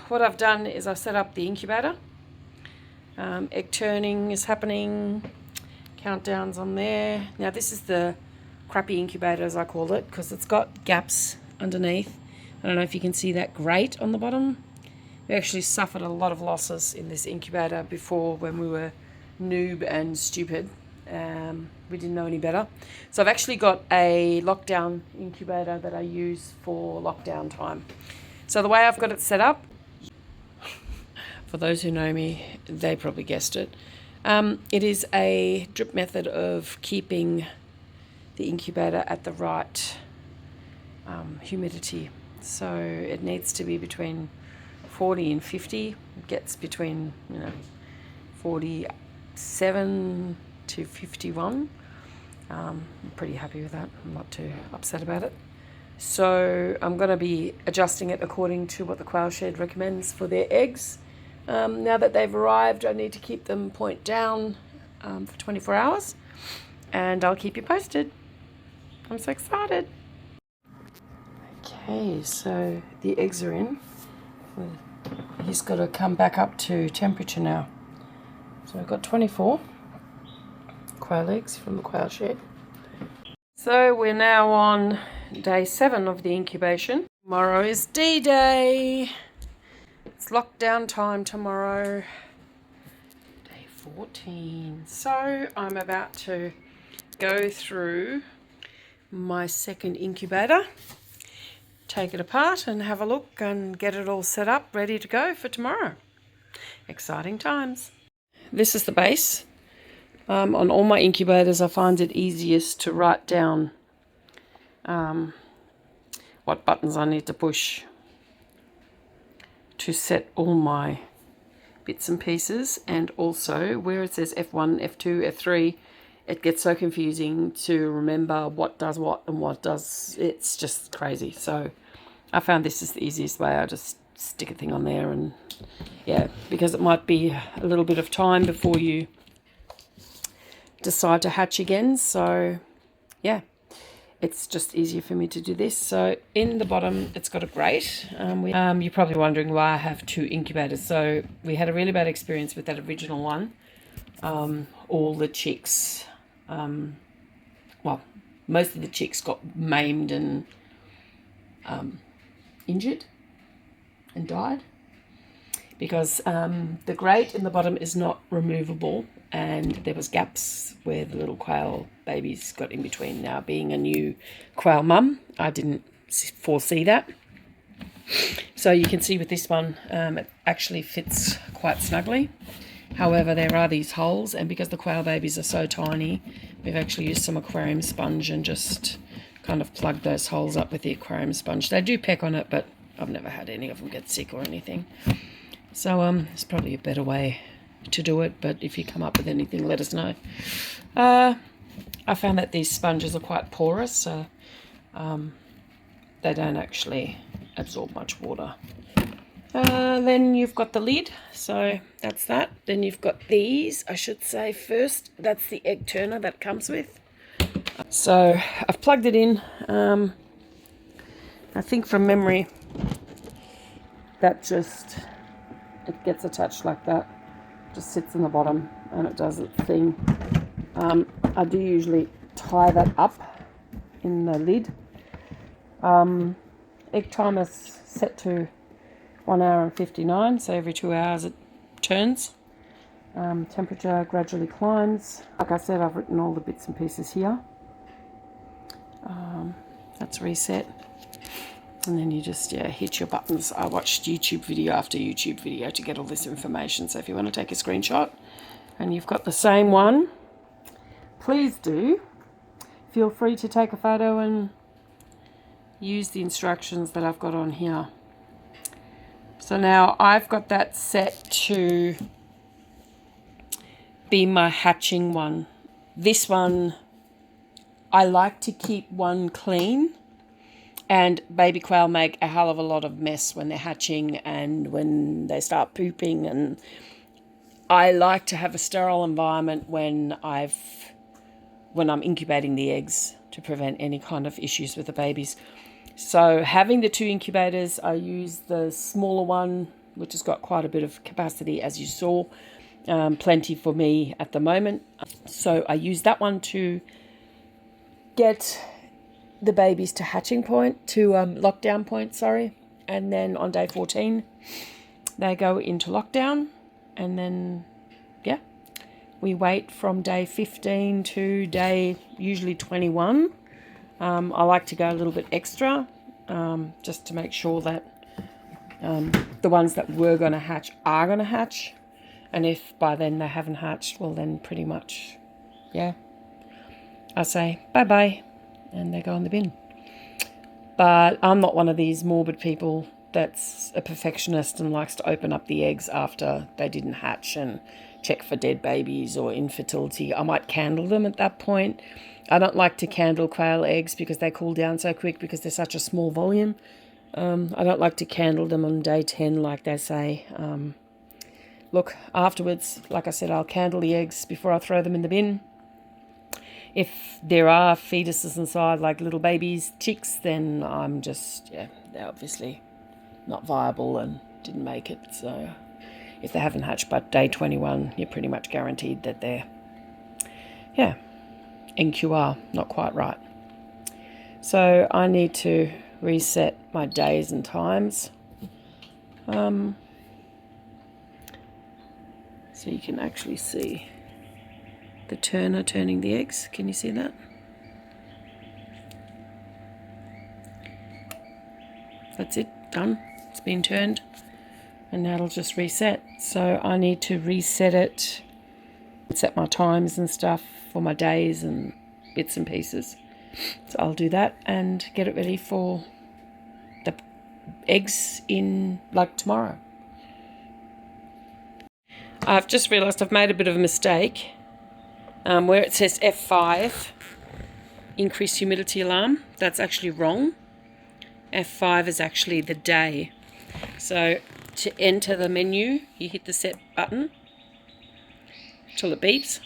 What I've done is I've set up the incubator. Egg turning is happening. Countdowns on there. Now this is the crappy incubator, as I call it, because it's got gaps underneath. I don't know if you can see that grate on the bottom. We actually suffered a lot of losses in this incubator before when we were noob and stupid. We didn't know any better. So I've actually got a lockdown incubator that I use for lockdown time. So the way I've got it set up, for those who know me, they probably guessed it. It is a drip method of keeping the incubator at the right humidity. So it needs to be between 40 and 50. It gets between 47 to 51. I'm pretty happy with that. I'm not too upset about it. So I'm going to be adjusting it according to what the quail shed recommends for their eggs. Now that they've arrived, I need to keep them point down for 24 hours, and I'll keep you posted. I'm so excited. Okay, so the eggs are in. He's got to come back up to temperature now. So I've got 24 quail eggs from the quail shed. So we're now on day 7 of the incubation. Tomorrow is D-Day. It's lockdown time tomorrow. Day 14. So I'm about to go through my second incubator, take it apart and have a look and get it all set up, ready to go for tomorrow. Exciting times. This is the base. On all my incubators, I find it easiest to write down what buttons I need to push to set all my bits and pieces, and also where it says F1, F2, F3, it gets so confusing to remember what does what and what does. It's just crazy. So I found this is the easiest way. I just stick a thing on there, and yeah, because it might be a little bit of time before you decide to hatch again. So yeah, it's just easier for me to do this. So in the bottom, it's got a grate. You're probably wondering why I have 2 incubators. So we had a really bad experience with that original one. All the chicks, well, most of the chicks got maimed and injured and died because the grate in the bottom is not removable, and there was gaps where the little quail babies got in between. Now, being a new quail mum, I didn't foresee that. So you can see with this one, it actually fits quite snugly. However, there are these holes, and because the quail babies are so tiny, we've actually used some aquarium sponge and just kind of plugged those holes up with the aquarium sponge. They do peck on it, but I've never had any of them get sick or anything. So it's probably a better way to do it, but if you come up with anything, let us know. I found that these sponges are quite porous, so they don't actually absorb much water. Then you've got the lid, so that's that. Then you've got these, I should say first, that's the egg turner that comes with. So I've plugged it in. I think from memory that just, it gets attached like that, just sits in the bottom and it does its thing. I do usually tie that up in the lid. Egg timer is set to 1 hour and 59, so every 2 hours it turns. Temperature gradually climbs. Like I said, I've written all the bits and pieces here. That's reset. And then you just hit your buttons. I watched YouTube video after YouTube video to get all this information. So if you want to take a screenshot and you've got the same one, please do. Feel free to take a photo and use the instructions that I've got on here. So now I've got that set to be my hatching one. This one, I like to keep one clean, and baby quail make a hell of a lot of mess when they're hatching and when they start pooping, and I like to have a sterile environment when I'm incubating the eggs to prevent any kind of issues with the babies. So having the 2 incubators, I use the smaller one, which has got quite a bit of capacity, as you saw. Plenty for me at the moment. So I use that one to get the babies to hatching point, to lockdown point, sorry. And then on day 14, they go into lockdown. And then, yeah, we wait from day 15 to day usually 21. I like to go a little bit extra, just to make sure that the ones that were going to hatch are going to hatch. And if by then they haven't hatched, well then pretty much, yeah, I say bye-bye and they go in the bin. But I'm not one of these morbid people that's a perfectionist and likes to open up the eggs after they didn't hatch and check for dead babies or infertility. I might candle them at that point. I don't like to candle quail eggs because they cool down so quick because they're such a small volume. I don't like to candle them on day 10 like they say. Look, afterwards, like I said, I'll candle the eggs before I throw them in the bin. If there are fetuses inside, like little babies, chicks, then I'm just, yeah, they're obviously not viable and didn't make it. So if they haven't hatched by day 21, you're pretty much guaranteed that they're, yeah, NQR, not quite right. So I need to reset my days and times. So you can actually see the turner turning the eggs. Can you see that? That's it, done. It's been turned. And now it'll just reset. So I need to reset it, set my times and stuff for my days and bits and pieces. So I'll do that and get it ready for the eggs in like tomorrow. I've just realised I've made a bit of a mistake. Where it says F5, increased humidity alarm, that's actually wrong. F5 is actually the day. So to enter the menu, you hit the set button till it beeps.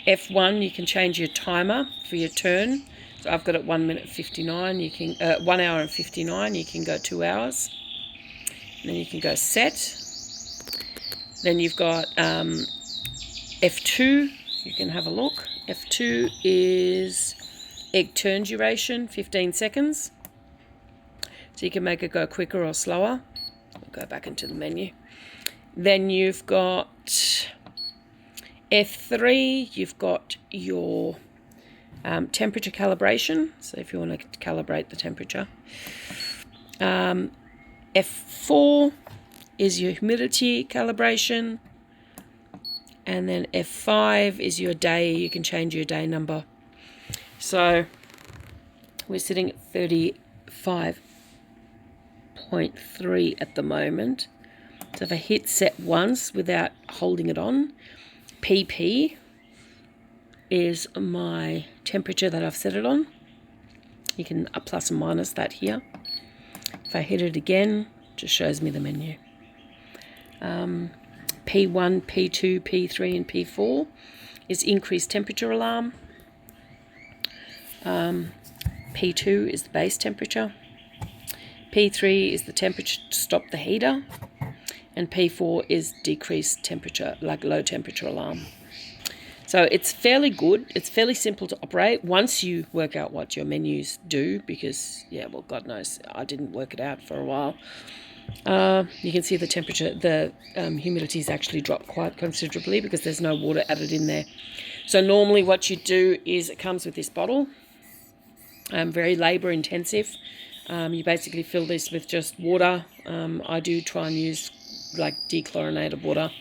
F1, you can change your timer for your turn. So I've got it 1 minute 59. You can 1 hour and 59. You can go 2 hours. And then you can go set. Then you've got F2. You can have a look. F2 is egg turn duration, 15 seconds. So you can make it go quicker or slower. I'll go back into the menu. Then you've got F3. You've got your temperature calibration. So if you want to calibrate the temperature. F4 is your humidity calibration. And then F5 is your day. You can change your day number. So we're sitting at 35.3 at the moment. So if I hit set once without holding it on, PP is my temperature that I've set it on. You can plus and minus that here. If I hit it again, it just shows me the menu. P1, P2, P3 and P4 is increased temperature alarm. P2 is the base temperature. P3 is the temperature to stop the heater. And P4 is decreased temperature, like low temperature alarm. So it's fairly good. It's fairly simple to operate once you work out what your menus do because, yeah, well, God knows, I didn't work it out for a while. You can see the temperature, the humidity's actually dropped quite considerably because there's no water added in there. So normally what you do is it comes with this bottle, very labour intensive. You basically fill this with just water. I do try and use like dechlorinated water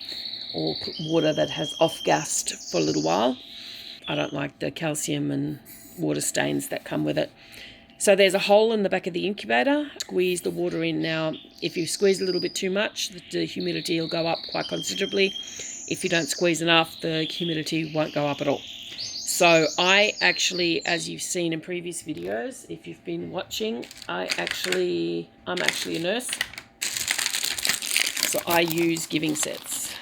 or water that has off-gassed for a little while. I don't like the calcium and water stains that come with it. So there's a hole in the back of the incubator. Squeeze the water in. Now, if you squeeze a little bit too much, the humidity will go up quite considerably. If you don't squeeze enough, the humidity won't go up at all. So I actually, as you've seen in previous videos, if you've been watching, I'm actually a nurse. So I use giving sets.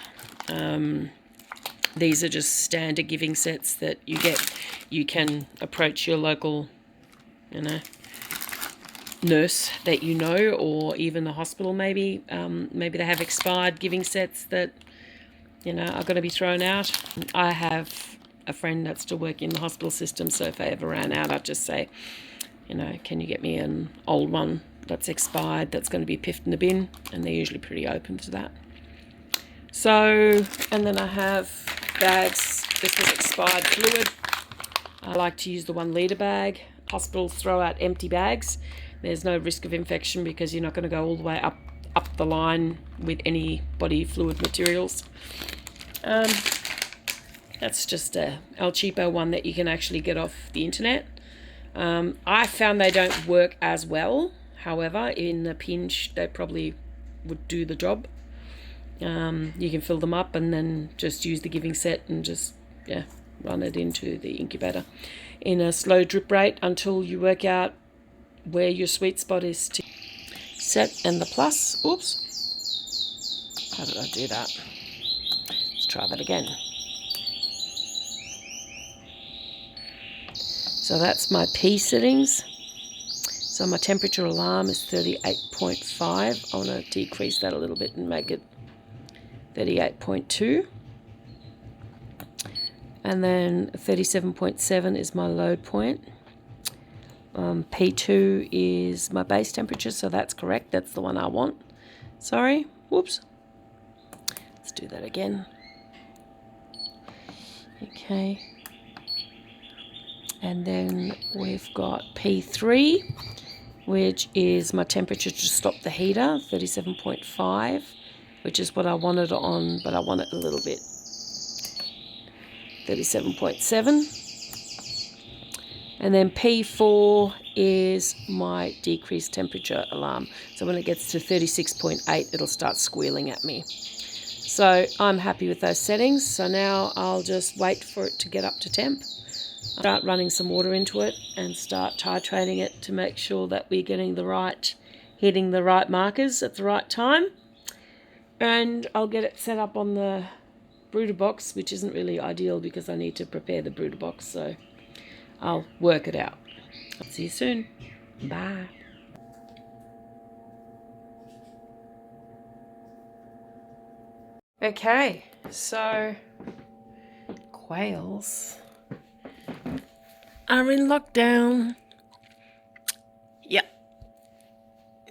These are just standard giving sets that you get. You can approach your local, nurse that you know, or even the hospital maybe. Maybe they have expired giving sets that, you know, are going to be thrown out. I have a friend that's still working in the hospital system, so if I ever ran out, I'd just say, you know, can you get me an old one that's expired that's going to be piffed in the bin? And they're usually pretty open to that. So, and then I have bags. This was expired fluid. I like to use the 1 litre bag. Hospitals throw out empty bags. There's no risk of infection because you're not going to go all the way up the line with any body fluid materials. That's just a El Cheapo one that you can actually get off the internet. I found they don't work as well. However, in a pinch, they probably would do the job. You can fill them up and then just use the giving set and just, yeah, run it into the incubator in a slow drip rate until you work out where your sweet spot is to set. And the plus, oops, how did I do that? Let's try that again. So that's my P settings. So my temperature alarm is 38.5. I want to decrease that a little bit and make it 38.2. And then 37.7 is my load point. P2 is my base temperature, so that's correct. That's the one I want. Sorry, whoops. Let's do that again. Okay. And then we've got P3, which is my temperature to stop the heater, 37.5, which is what I wanted on, but I want it a little bit. 37.7. And then P4 is my decreased temperature alarm. So when it gets to 36.8, it'll start squealing at me. So I'm happy with those settings. So now I'll just wait for it to get up to temp. Start running some water into it and start titrating it to make sure that we're getting the right, hitting the right markers at the right time. And I'll get it set up on the brooder box, which isn't really ideal because I need to prepare the brooder box. So I'll work it out. I'll see you soon. Bye. Okay, so quails are in lockdown. Yep,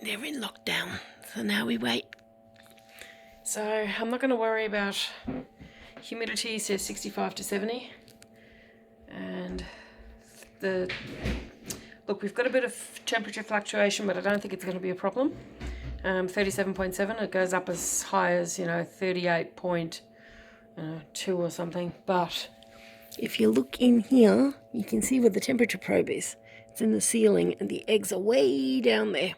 they're in lockdown. So now we wait. So I'm not going to worry about humidity. It says 65 to 70. And look, we've got a bit of temperature fluctuation, but I don't think it's going to be a problem. 37.7, it goes up as high as, 38.2 or something. But if you look in here, you can see where the temperature probe is. It's in the ceiling and the eggs are way down there.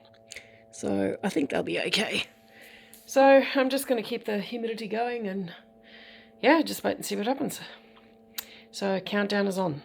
So I think they'll be okay. So I'm just going to keep the humidity going and, yeah, just wait and see what happens. So countdown is on.